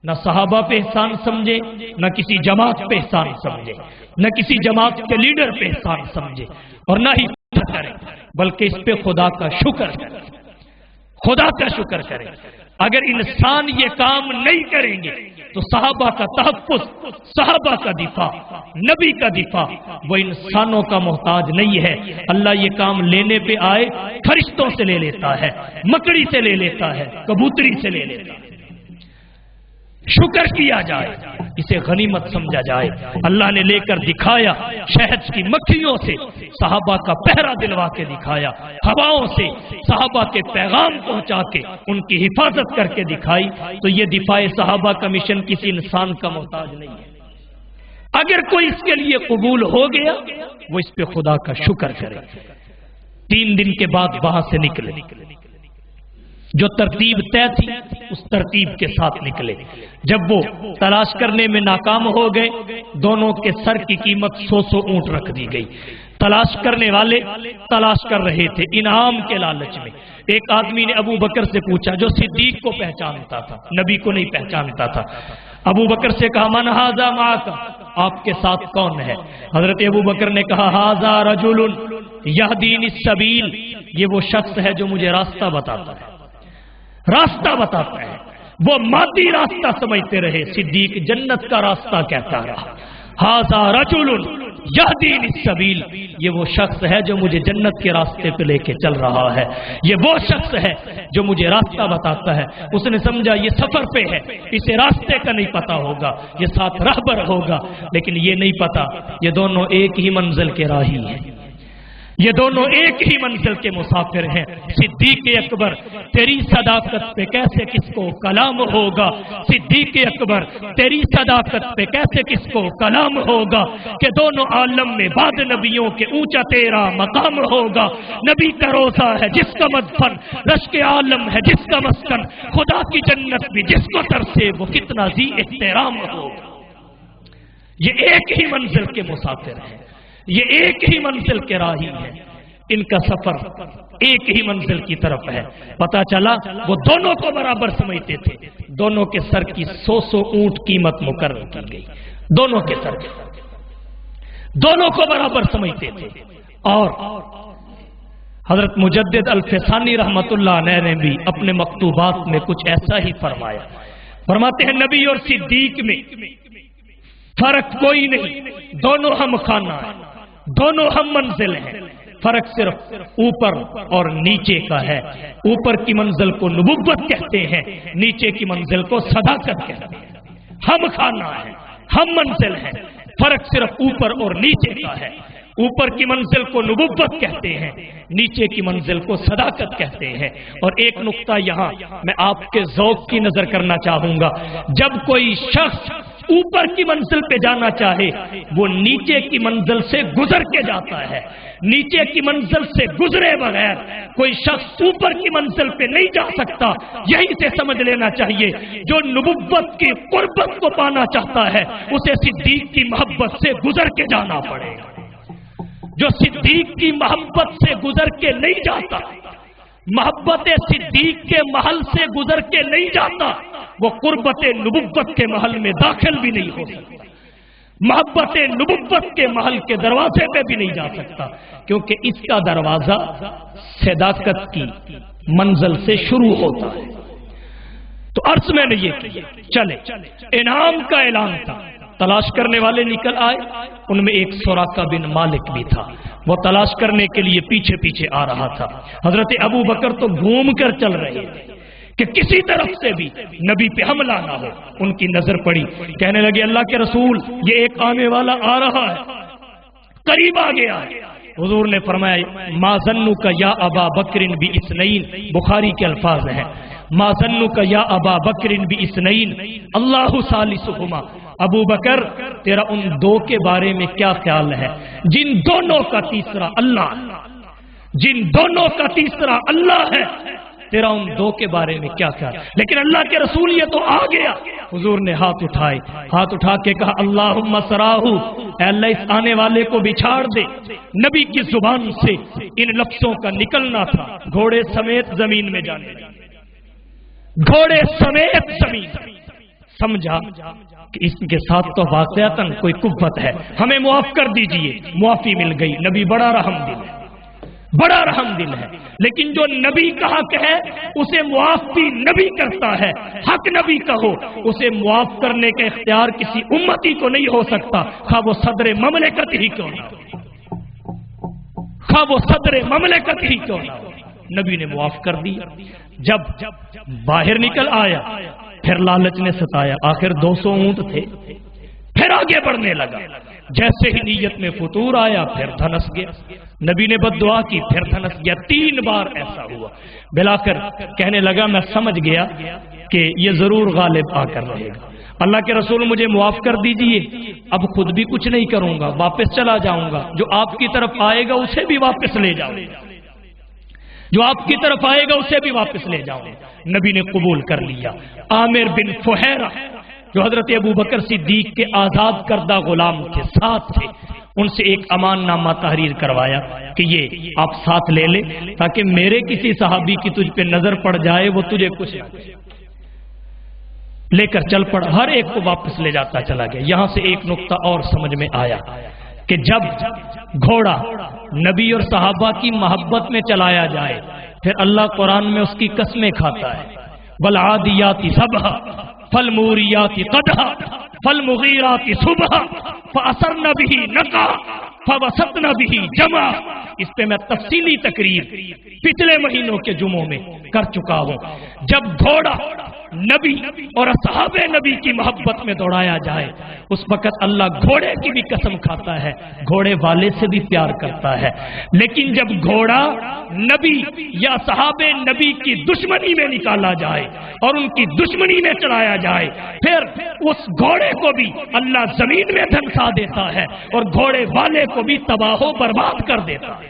نہ صحابہ پہ احسان سمجھے، نہ کسی جماعت پہ احسان سمجھے، نہ کسی جماعت کے لیڈر پہ احسان سمجھے، اور نہ ہی کرے، بلکہ اس پہ خدا کا شکر کرے، خدا کا شکر کرے۔ اگر انسان یہ کام نہیں کریں گے تو صحابہ کا تحفظ، صحابہ کا دفاع، نبی کا دفاع وہ انسانوں کا محتاج نہیں ہے۔ اللہ یہ کام لینے پہ آئے فرشتوں سے لے لیتا ہے، مکڑی سے لے لیتا ہے، کبوتری سے لے لیتا ہے۔ شکر کیا جائے، اسے غنیمت سمجھا جائے۔ اللہ نے لے کر دکھایا، شہد کی مکھیوں سے صحابہ کا پہرا دلوا کے دکھایا، ہواؤں سے صحابہ کے پیغام پہنچا کے ان کی حفاظت کر کے دکھائی۔ تو یہ دفاع صحابہ کا مشن کسی انسان کا محتاج نہیں ہے۔ اگر کوئی اس کے لیے قبول ہو گیا وہ اس پہ خدا کا شکر کرے۔ 3 دن کے بعد وہاں سے نکلے، جو ترتیب طے تھی اس ترتیب کے ساتھ نکلے۔ جب وہ تلاش کرنے میں ناکام ہو گئے، دونوں کے سر کی قیمت 100 اونٹ رکھ دی گئی۔ تلاش کرنے والے تلاش کر رہے تھے انعام کے لالچ میں۔ ایک آدمی نے ابو بکر سے پوچھا، جو صدیق کو پہچانتا تھا، نبی کو نہیں پہچانتا تھا، ابو بکر سے کہا من ھذا معک، آپ کے ساتھ کون ہے؟ حضرت ابو بکر نے کہا ھذا رجل یہدینی السبیل، یہ وہ شخص ہے جو مجھے راستہ بتاتا ہے، راستہ بتاتا ہے۔ وہ مادی راستہ سمجھتے رہے، صدیق جنت کا راستہ کہتا رہا۔ ھذا رجل یہدینی السبیل، یہ وہ شخص ہے جو مجھے جنت کے راستے پہ لے کے چل رہا ہے، یہ وہ شخص ہے جو مجھے راستہ بتاتا ہے۔ اس نے سمجھا یہ سفر پہ ہے، اسے راستے کا نہیں پتا ہوگا، یہ ساتھ راہبر ہوگا، لیکن یہ نہیں پتا یہ دونوں ایک ہی منزل کے راہی ہیں، یہ دونوں ایک ہی منزل کے مسافر ہیں۔ صدیق اکبر تیری صداقت پہ کیسے کس کو کلام ہوگا، صدیق اکبر تیری صداقت پہ کیسے کس کو کلام ہوگا، کہ دونوں عالم میں بعد نبیوں کے اونچا تیرا مقام ہوگا۔ نبی کا روزہ ہے جس کا مدفن، رشک عالم ہے جس کا مسکن، خدا کی جنت بھی جس کو ترسے وہ کتنا ذی احترام ہوگا۔ یہ ایک ہی منزل کے مسافر ہیں، یہ ایک ہی منزل کے راہی ہیں، ان کا سفر ایک ہی منزل کی طرف ہے۔ پتا چلا وہ دونوں کو برابر سمجھتے تھے، دونوں کے سر کی 100 اونٹ قیمت مقرر کی گئی، دونوں کے سر کی، دونوں کو برابر سمجھتے تھے۔ اور حضرت مجدد الفسانی رحمت اللہ علیہ نے بھی اپنے مکتوبات میں کچھ ایسا ہی فرمایا۔ فرماتے ہیں نبی اور صدیق میں فرق کوئی نہیں، دونوں ہم خانہ ہیں، دونوں ہم منزل ہیں، فرق صرف اوپر اور نیچے کا ہے۔ اوپر کی منزل کو نبوت کہتے ہیں، نیچے کی منزل کو صداقت کہتے ہیں۔ ہم خانہ ہیں، ہم منزل ہیں، فرق صرف اوپر اور نیچے کا ہے۔ اوپر کی منزل کو نبوت کہتے ہیں، نیچے کی منزل کو صداقت کہتے ہیں۔ اور ایک نقطہ یہاں میں آپ کے ذوق کی نظر کرنا چاہوں گا، جب کوئی شخص اوپر کی منزل پہ جانا چاہے وہ نیچے کی منزل سے گزر کے جاتا ہے، نیچے کی منزل سے گزرے بغیر کوئی شخص اوپر کی منزل پہ نہیں جا سکتا۔ یہی سے سمجھ لینا چاہیے جو نبوت کی قربت کو پانا چاہتا ہے اسے صدیق کی محبت سے گزر کے جانا پڑے گا۔ جو صدیق کی محبت سے گزر کے نہیں جاتا، محبت صدیق کے محل سے گزر کے نہیں جاتا، وہ قربت نبوت کے محل میں داخل بھی نہیں ہو سکتا، محبت نبوت کے محل کے دروازے پہ بھی نہیں جا سکتا، کیونکہ اس کا دروازہ صداقت کی منزل سے شروع ہوتا ہے۔ تو عرض میں نے یہ کیا، چلے انعام کا اعلان تھا، تلاش کرنے والے نکل آئے، ان میں ایک سراقہ بن مالک بھی تھا، وہ تلاش کرنے کے لیے پیچھے پیچھے آ رہا تھا۔ حضرت ابو بکر تو گھوم کر چل رہے تھے کہ کسی طرف سے بھی نبی پہ حملہ نہ ہو۔ ان کی نظر پڑی، کہنے لگے اللہ کے رسول یہ ایک آنے والا آ رہا ہے، قریب آ گیا ہے۔ حضور نے فرمایا ما ظنک یا ابا بکر باثنین، بخاری کے الفاظ ہیں ما ظنک یا ابا بکر باثنین اللہ ثالثہما، ابو بکر تیرا ان دو کے بارے میں کیا خیال ہے جن دونوں کا تیسرا اللہ ہے، جن دونوں کا تیسرا اللہ ہے، تیرا ان دو کے بارے میں کیا خیال؟ لیکن اللہ کے رسول یہ تو آ گیا۔ حضور نے ہاتھ اٹھائے، ہاتھ اٹھا کے کہا اللہم سراہو، اے اللہ اس آنے والے کو بچھاڑ دے۔ نبی کی زبان سے ان لفظوں کا نکلنا تھا، گھوڑے سمیت زمین میں جانے، گھوڑے سمیت زمین، سمجھا کہ اس کے ساتھ تو واقعتاً کوئی قوت ہے، ہمیں معاف کر دیجئے، معافی مل گئی۔ نبی بڑا رحم دل ہے، بڑا رحم دل ہے، لیکن جو نبی کا حق ہے اسے معاف بھی نبی کرتا ہے۔ حق نبی کا ہو، اسے معاف کرنے کا اختیار کسی امتی کو نہیں ہو سکتا، خواہ وہ صدر مملکت ہی کیوں نہ ہو، خواہ وہ صدر مملکت ہی کیوں نہ ہو۔ نبی نے معاف کر دی۔ جب باہر نکل آیا پھر لالچ نے ستایا، آخر 200 اونٹ تھے، پھر آگے بڑھنے لگا۔ جیسے ہی نیت میں فطور آیا پھر دھنس گیا، نبی نے بد دعا کی پھر دھنس گیا، 3 بار ایسا ہوا۔ بلا کر کہنے لگا میں سمجھ گیا کہ یہ ضرور غالب آ کر رہے گا، اللہ کے رسول مجھے معاف کر دیجئے، اب خود بھی کچھ نہیں کروں گا، واپس چلا جاؤں گا، جو آپ کی طرف آئے گا اسے بھی واپس لے جاؤں گا، جو آپ کی طرف آئے گا اسے بھی واپس لے جاؤں گا۔ نبی نے قبول کر لیا۔ عامر بن فہیرہ جو حضرت ابو بکر صدیق کے آزاد کردہ غلام تھے، ساتھ تھے، ان سے ایک امان نامہ تحریر کروایا کہ یہ آپ ساتھ لے لے تاکہ میرے کسی صحابی کی تجھ پہ نظر پڑ جائے وہ تجھے کچھ نہ کرے۔ لے کر چل پڑا، ہر ایک کو واپس لے جاتا چلا گیا۔ یہاں سے ایک نقطہ اور سمجھ میں آیا کہ جب گھوڑا نبی اور صحابہ کی محبت میں چلایا جائے پھر اللہ قرآن میں اس کی قسمیں کھاتا ہے، والعادیات ضبحا فالموریات قدحا فالمغیرات صبحا فاثرن به نقعا فوسطن به جمعا۔ اس پہ میں تفصیلی تقریر پچھلے مہینوں کے جمعوں میں کر چکا ہوں۔ جب گھوڑا نبی اور اصحاب نبی کی محبت میں دوڑایا جائے اس وقت اللہ گھوڑے کی بھی قسم کھاتا ہے، گھوڑے والے سے بھی پیار کرتا ہے۔ لیکن جب گھوڑا نبی یا صحاب نبی کی دشمنی میں نکالا جائے اور ان کی دشمنی میں چڑھایا جائے پھر اس گھوڑے کو بھی اللہ زمین میں دھنسا دیتا ہے اور گھوڑے والے کو بھی تباہ و برباد کر دیتا ہے۔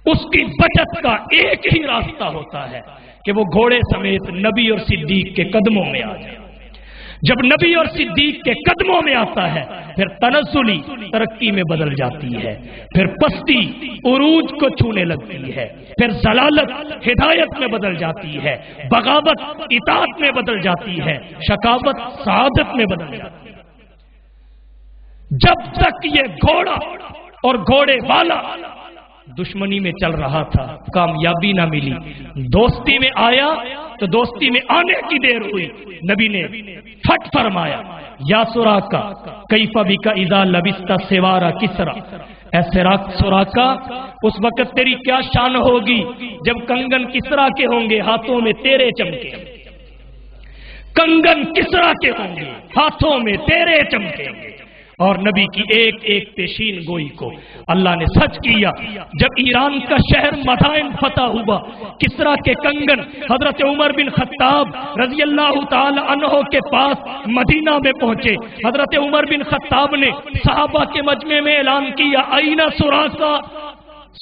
اس کی بچت کا ایک ہی راستہ ہوتا ہے کہ وہ گھوڑے سمیت نبی اور صدیق کے قدموں میں آ جائے۔ جب نبی اور صدیق کے قدموں میں آتا ہے پھر تنزلی ترقی میں بدل جاتی ہے، پھر پستی عروج کو چھونے لگتی ہے، پھر ضلالت ہدایت میں بدل جاتی ہے، بغاوت اطاعت میں بدل جاتی ہے، شقاوت سعادت میں بدل جاتی ہے۔ جب تک یہ گھوڑا اور گھوڑے والا دشمنی میں چل رہا تھا کامیابی نہ ملی، دوستی میں آیا تو دوستی میں آنے کی دیر ہوئی، نبی نے پھٹ فرمایا یا سراقہ کیف بک اذا لبست سوار کسرا، اے سراقہ اس وقت تیری کیا شان ہوگی جب کنگن کسرا کے ہوں گے ہاتھوں میں تیرے چمکے، کنگن کسرا کے ہوں گے ہاتھوں میں تیرے چمکے۔ اور نبی کی ایک ایک پیشین گوئی کو اللہ نے سچ کیا۔ جب ایران کا شہر مدائن فتح ہوا، کسرا کے کنگن حضرت عمر بن خطاب رضی اللہ تعالی عنہ کے پاس مدینہ میں پہنچے۔ حضرت عمر بن خطاب نے صحابہ کے مجمع میں اعلان کیا اینا سراقہ،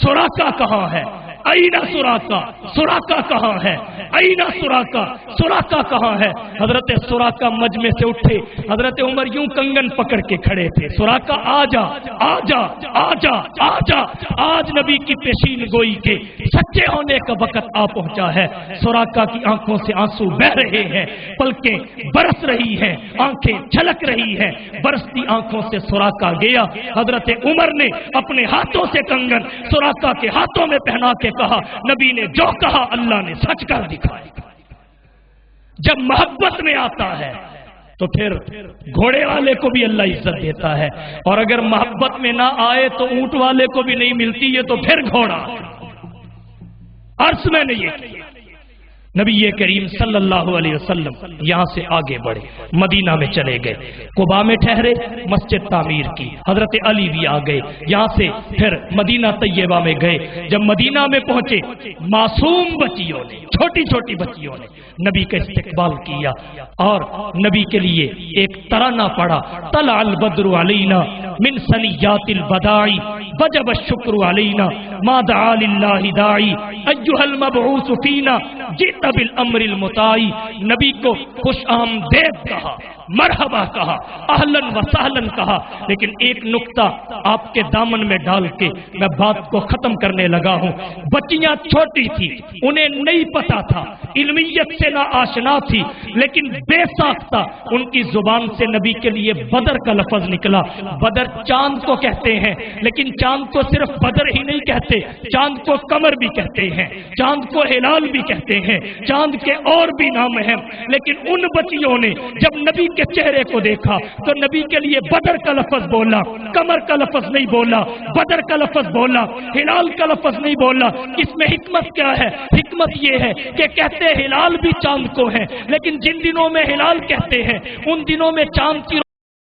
سراقہ کہاں ہے؟ اینا سراقہ، سراقہ کہاں ہے؟ اینا سراقہ، سراقہ کہاں ہے؟ حضرت سراقہ مجمع سے اٹھے، حضرت عمر یوں کنگن پکڑ کے کھڑے تھے، سراقہ آجا آجا آجا آجا، آج نبی کی پیشین گوئی کے سچے ہونے کا وقت آ پہنچا ہے۔ سراقہ کی آنکھوں سے آنسو بہ رہے ہیں، پلکیں برس رہی ہیں، آنکھیں چھلک رہی ہیں، برستی آنکھوں سے سراقہ گیا۔ حضرت عمر نے اپنے ہاتھوں سے کنگن سراقہ کے ہاتھوں میں پہنا کے کہا نبی نے جو کہا اللہ نے سچ کر دکھایا۔ جب محبت میں آتا ہے تو پھر گھوڑے والے کو بھی اللہ عزت دیتا ہے، اور اگر محبت میں نہ آئے تو اونٹ والے کو بھی نہیں ملتی، یہ تو پھر گھوڑا۔ عرض میں نے یہ نبی کریم صلی اللہ علیہ وسلم یہاں سے آگے بڑھے، مدینہ میں چلے گئے، قباء میں ٹھہرے، مسجد تعمیر کی، حضرت علی بھی آ گئے، یہاں سے پھر مدینہ طیبہ میں گئے۔ جب مدینہ میں پہنچے معصوم بچیوں نے، چھوٹی چھوٹی بچیوں نے نبی کا استقبال کیا اور نبی کے لیے ایک ترانہ پڑھا، طلع البدر علینا من ثنیات الوداع وجب الشکر علینا ما دعا للہ داعی ایھا المبعوث فینا جئت بالامر المطاعی. نبی کو خوش آمدید کہا، مرحبا کہا، اہلاً و سہلاً کہا. لیکن ایک نقطہ آپ کے دامن میں ڈال کے میں بات کو ختم کرنے لگا ہوں. بچیاں چھوٹی تھی، انہیں نہیں پتا تھا، علمیت سے نہ آشنا تھی، لیکن بے ساختہ ان کی زبان سے نبی کے لیے بدر کا لفظ نکلا. بدر چاند کو کہتے ہیں، لیکن چاند کو صرف بدر ہی نہیں کہتے، چاند کو قمر بھی کہتے ہیں، چاند کو ہلال بھی کہتے ہیں، چاند کے اور بھی نام ہیں. لیکن ان بچیوں نے جب نبی کے چہرے کو دیکھا تو نبی کے لیے بدر کا لفظ بولا، قمر کا لفظ نہیں بولا، بدر کا لفظ بولا، ہلال کا لفظ نہیں بولا. اس میں حکمت کیا ہے؟ حکمت یہ ہے کہ کہتے ہلال بھی چاند کو ہے، لیکن جن دنوں میں ہلال کہتے ہیں ان دنوں میں چاند کی